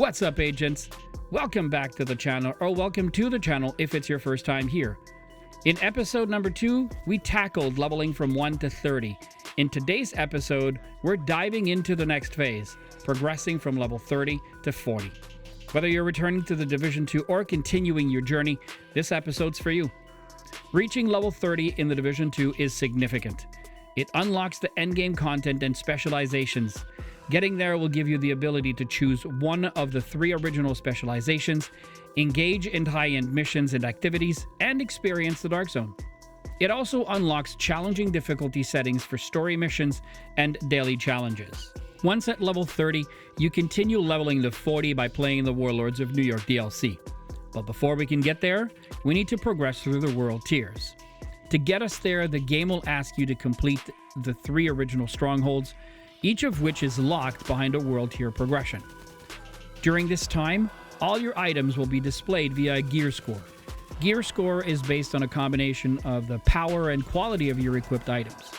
What's up, agents? Welcome back to the channel, or welcome to the channel if it's your first time here. In episode number 2, we tackled leveling from 1 to 30. In today's episode, we're diving into the next phase, progressing from level 30 to 40. Whether you're returning to the Division 2 or continuing your journey, this episode's for you. Reaching level 30 in the Division 2 is significant. It unlocks the endgame content and specializations. Getting there will give you the ability to choose one of the 3 original specializations, engage in high-end missions and activities, and experience the Dark Zone. It also unlocks challenging difficulty settings for story missions and daily challenges. Once at level 30, you continue leveling to 40 by playing the Warlords of New York DLC. But before we can get there, we need to progress through the world tiers. To get us there, the game will ask you to complete the 3 original strongholds, each of which is locked behind a world tier progression. During this time, all your items will be displayed via a gear score. Gear score is based on a combination of the power and quality of your equipped items.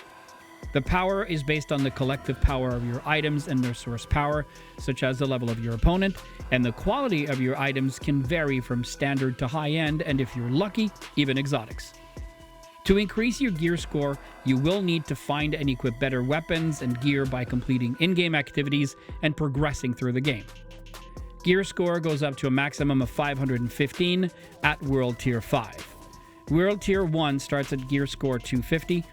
The power is based on the collective power of your items and their source power, such as the level of your opponent, and the quality of your items can vary from standard to high-end, and if you're lucky, even exotics. To increase your gear score, you will need to find and equip better weapons and gear by completing in-game activities and progressing through the game. Gear score goes up to a maximum of 515 at World Tier 5. World Tier 1 starts at gear score 250,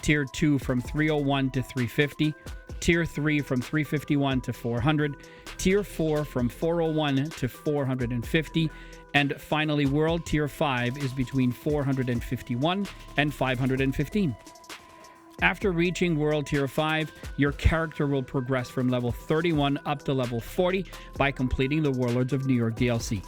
Tier 2 from 301 to 350, Tier 3 from 351 to 400, Tier 4 from 401 to 450, and finally World Tier 5 is between 451 and 515. After reaching World Tier 5, your character will progress from level 31 up to level 40 by completing the Warlords of New York DLC.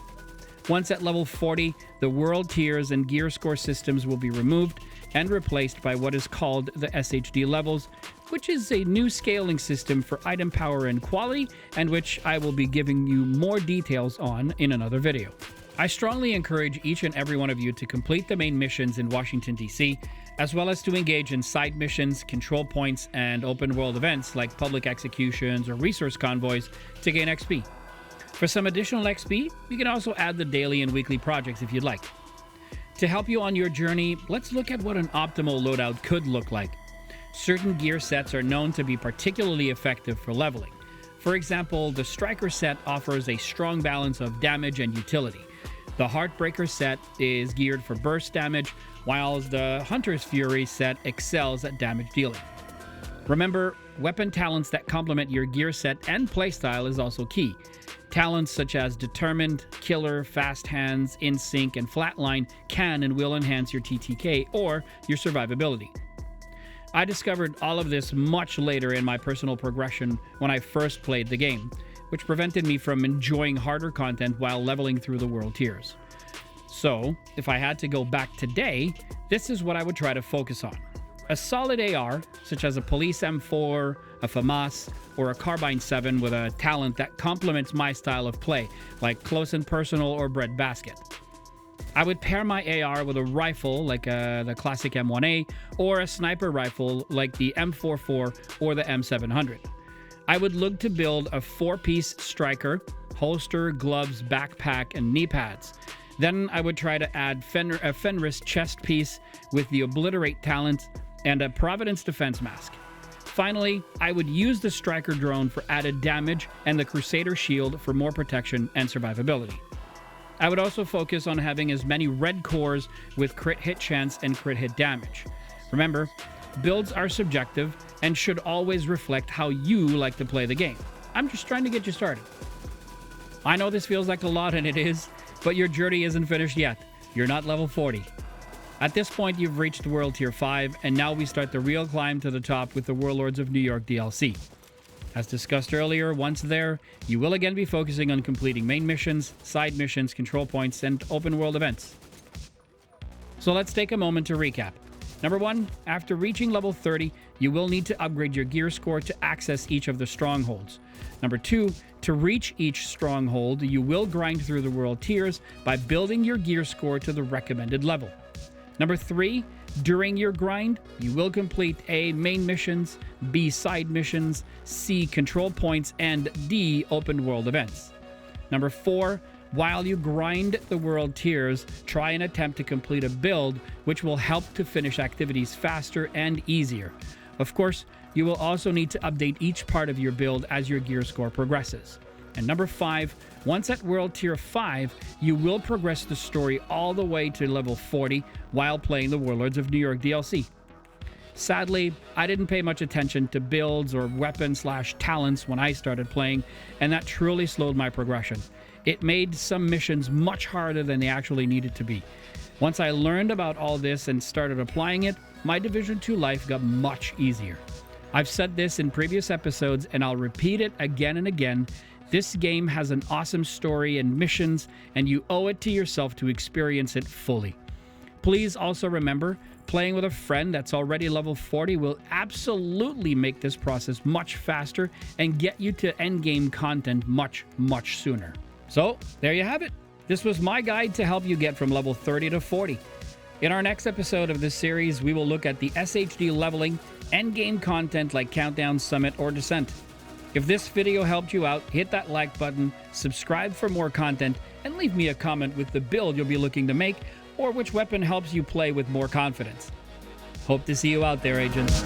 Once at level 40, the world tiers and gear score systems will be removed and replaced by what is called the SHD levels, which is a new scaling system for item power and quality, and which I will be giving you more details on in another video. I strongly encourage each and every one of you to complete the main missions in Washington, D.C., as well as to engage in side missions, control points, and open world events like public executions or resource convoys to gain XP. For some additional XP, you can also add the daily and weekly projects if you'd like. To help you on your journey, let's look at what an optimal loadout could look like. Certain gear sets are known to be particularly effective for leveling. For example, the Striker set offers a strong balance of damage and utility. The Heartbreaker set is geared for burst damage, while the Hunter's Fury set excels at damage dealing. Remember, weapon talents that complement your gear set and playstyle is also key. Talents such as Determined, Killer, Fast Hands, In Sync, and Flatline can and will enhance your TTK or your survivability. I discovered all of this much later in my personal progression when I first played the game, which prevented me from enjoying harder content while leveling through the world tiers. So, if I had to go back today, this is what I would try to focus on. A solid AR, such as a Police M4, a FAMAS, or a Carbine 7 with a talent that complements my style of play, like Close and Personal or Breadbasket. I would pair my AR with a rifle like the classic M1A, or a sniper rifle like the M44 or the M700. I would look to build a 4-piece striker, holster, gloves, backpack, and knee pads. Then I would try to add a Fenris chest piece with the Obliterate talent and a Providence defense mask. Finally, I would use the Striker drone for added damage and the Crusader shield for more protection and survivability. I would also focus on having as many red cores with crit hit chance and crit hit damage. Remember, builds are subjective and should always reflect how you like to play the game. I'm just trying to get you started. I know this feels like a lot, and it is, but your journey isn't finished yet. You're not level 40. At this point, you've reached World Tier 5, and now we start the real climb to the top with the Warlords of New York DLC. As discussed earlier, once there, you will again be focusing on completing main missions, side missions, control points, and open world events. So let's take a moment to recap. Number 1, after reaching level 30, you will need to upgrade your gear score to access each of the strongholds. Number 2, to reach each stronghold, you will grind through the world tiers by building your gear score to the recommended level. Number 3, during your grind, you will complete A, main missions, B, side missions, C, control points, and D, open world events. Number 4, while you grind the world tiers, try and attempt to complete a build which will help to finish activities faster and easier. Of course, you will also need to update each part of your build as your gear score progresses. And number 5, once at World Tier 5, you will progress the story all the way to level 40 while playing the Warlords of New York DLC. Sadly, I didn't pay much attention to builds or weapon/talents when I started playing, and that truly slowed my progression. It made some missions much harder than they actually needed to be. Once I learned about all this and started applying it, my Division 2 life got much easier. I've said this in previous episodes, and I'll repeat it again and again. This game has an awesome story and missions, and you owe it to yourself to experience it fully. Please also remember, playing with a friend that's already level 40 will absolutely make this process much faster and get you to endgame content much, much sooner. So, there you have it. This was my guide to help you get from level 30 to 40. In our next episode of this series, we will look at the SHD leveling, endgame content like Countdown, Summit, or Descent. If this video helped you out, hit that like button, subscribe for more content, and leave me a comment with the build you'll be looking to make or which weapon helps you play with more confidence. Hope to see you out there, agents.